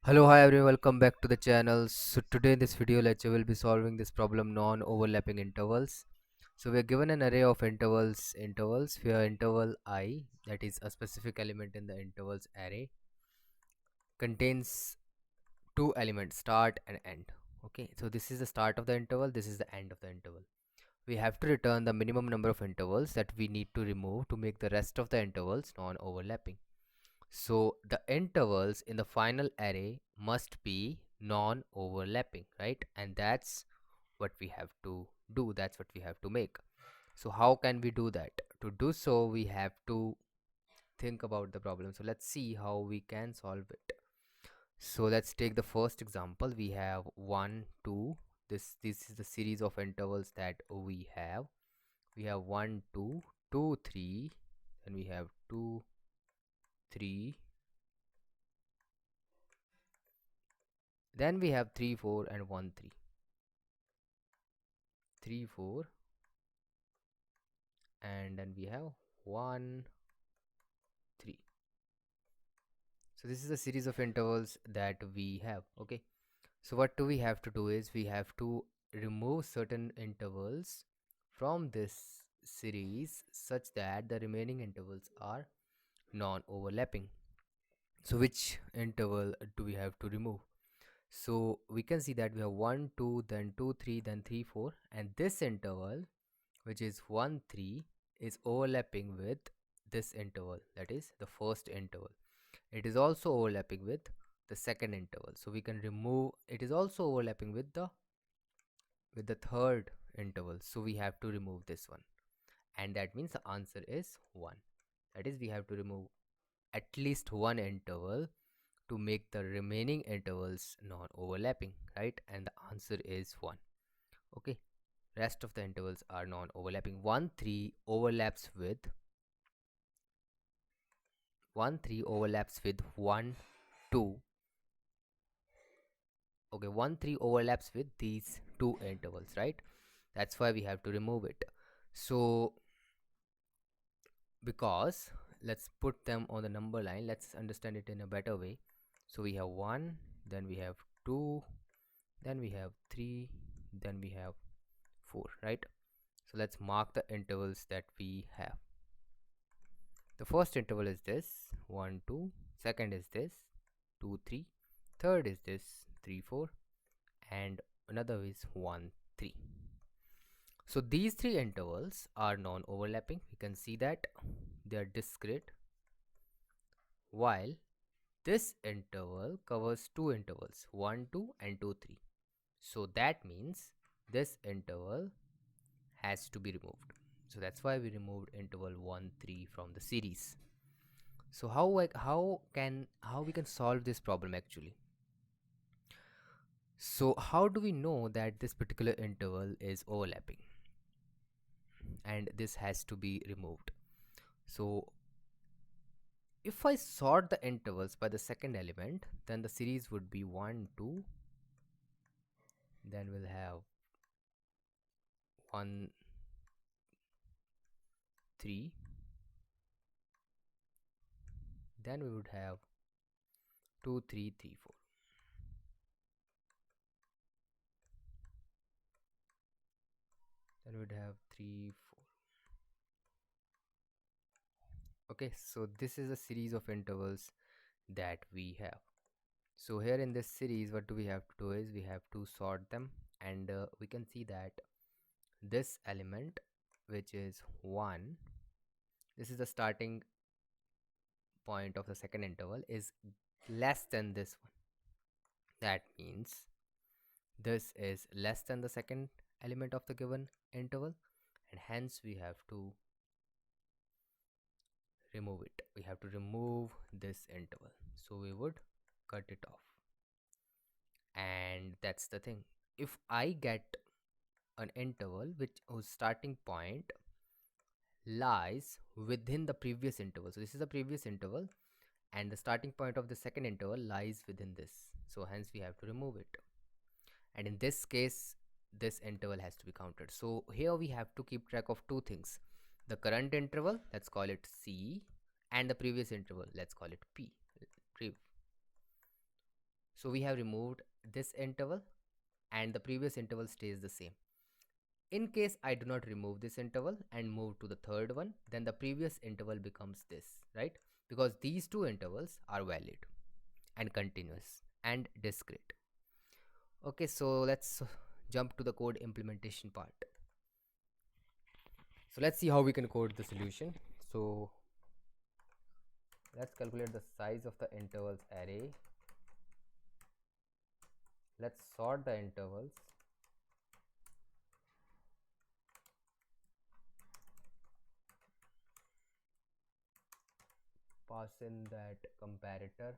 Hello, hi everyone, welcome back to the channel. So today in this video lecture we'll be solving this problem non-overlapping intervals. So we are given an array of intervals where interval I, that is a specific element in the intervals array, contains two elements, start and end. Okay, so this is the start of the interval, this is the end of the interval. We have to return the minimum number of intervals that we need to remove to make the rest of the intervals non-overlapping. So the intervals in the final array must be non-overlapping, right? And that's what we have to do. That's what we have to make. So how can we do that? To do so, we have to think about the problem. So let's see how we can solve it. So let's take the first example. We have 1, 2. This is the series of intervals that we have. We have 1, 2, 2, 3. Then we have 2, 3. Then we have 3, 4 and 1, 3. 3, 4 and then we have 1, 3. So this is a series of intervals that we have. Okay, so what do we have to do is we have to remove certain intervals from this series such that the remaining intervals are non-overlapping. So which interval do we have to remove? So we can see that we have 1, 2, then 2, 3, then 3, 4, and this interval, which is 1, 3, is overlapping with this interval, that is the first interval. It is also overlapping with the second interval, so we can remove. It is also overlapping with the third interval, so we have to remove this one, and that means the answer is 1. That is, we have to remove at least one interval to make the remaining intervals non-overlapping, right? And the answer is 1. Okay, rest of the intervals are non-overlapping. 1, 3 overlaps with 1, 3 overlaps with 1, 2. Okay, 1, 3 overlaps with these two intervals, right? That's why we have to remove it. So because let's put them on the number line, let's understand it in a better way. So we have 1, then we have 2, then we have 3, then we have 4, right? So let's mark the intervals that we have. The first interval is this 1, 2, second is this 2, 3, third is this 3, 4, and another is 1, 3. So these three intervals are non-overlapping. We can see that they are discrete, while this interval covers two intervals 1, 2 and 2, 3. So that means this interval has to be removed. So that's why we removed interval 1, 3 from the series. So how we can solve this problem actually? So how do we know that this particular interval is overlapping and this has to be removed? So if I sort the intervals by the second element, then the series would be 1, 2, then we'll have 1, 3, then we would have 2, 3, 3, 4. Then we'd have 3, 4. Okay, so this is a series of intervals that we have. So here in this series, what do we have to do is we have to sort them, and we can see that this element, which is 1, this is the starting point of the second interval, is less than this one. That means this is less than the second element of the given interval, and hence we have to remove it. We have to remove this interval, so we would cut it off. And that's the thing, if I get an interval whose starting point lies within the previous interval, so this is the previous interval and the starting point of the second interval lies within this, so hence we have to remove it. And in this case, this interval has to be counted. So here we have to keep track of two things: the current interval, let's call it C, and the previous interval, let's call it P. So we have removed this interval and the previous interval stays the same. In case I do not remove this interval and move to the third one, then the previous interval becomes this, right? Because these two intervals are valid and continuous and discrete. Okay, so let's jump to the code implementation part. So let's see how we can code the solution. So let's calculate the size of the intervals array. Let's sort the intervals. Pass in that comparator.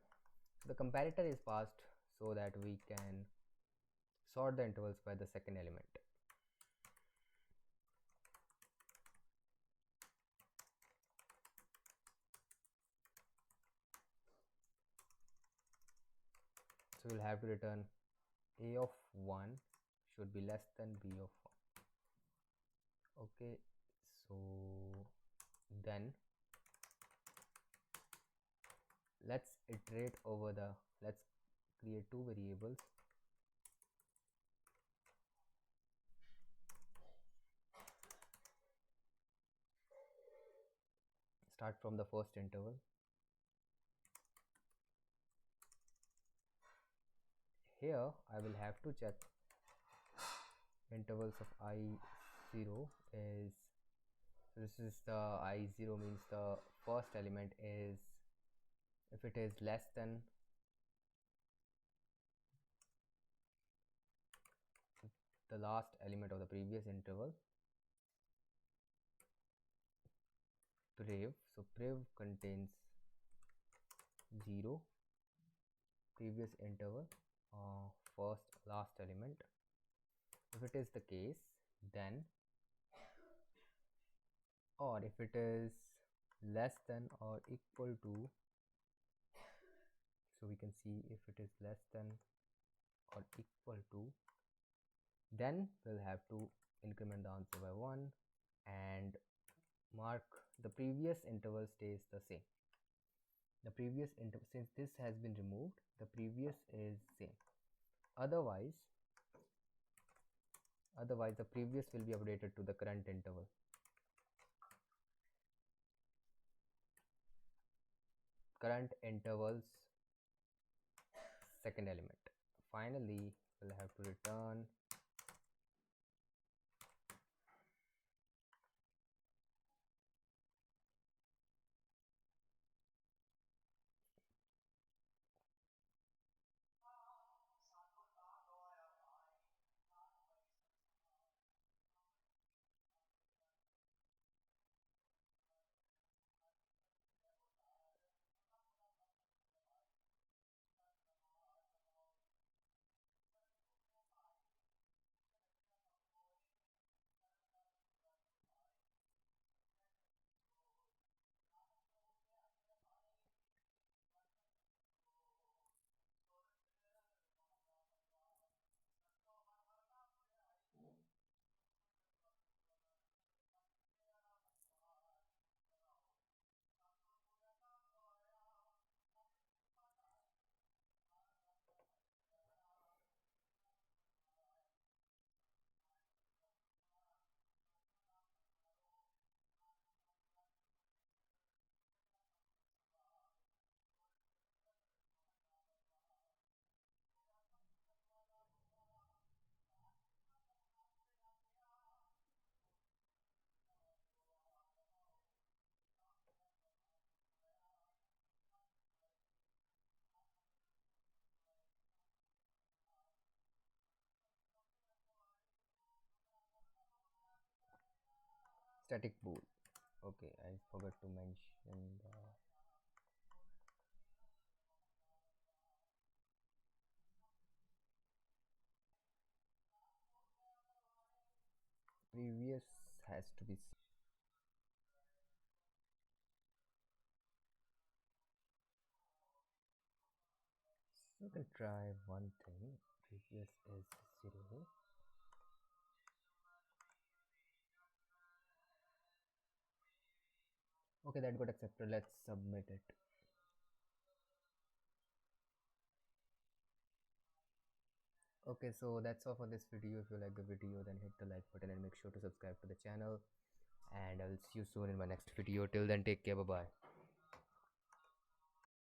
The comparator is passed so that we can sort the intervals by the second element. So we'll have to return a of 1 should be less than b of 1. Okay, so then let's iterate over the, let's create two variables. Start from the first interval. Here I will have to check intervals of I0 is, so this is the I0 means the first element is, if it is less than the last element of the previous interval, prev, so prev contains 0 previous interval first last element. If it is the case, then, or if it is less than or equal to, so we can see if it is less than or equal to, then we'll have to increment the answer by 1 and mark the previous interval stays the same. The previous interval, since this has been removed, the previous is same. Otherwise the previous will be updated to the current interval. Current intervals second element. Finally, we'll have to return static bool. Okay, I forgot to mention the previous has to be. You can try one thing. Previous is 0. Okay, that got accepted. Let's submit it. Okay, so that's all for this video. If you like the video, then hit the like button and make sure to subscribe to the channel. And I will see you soon in my next video. Till then, take care. Bye bye.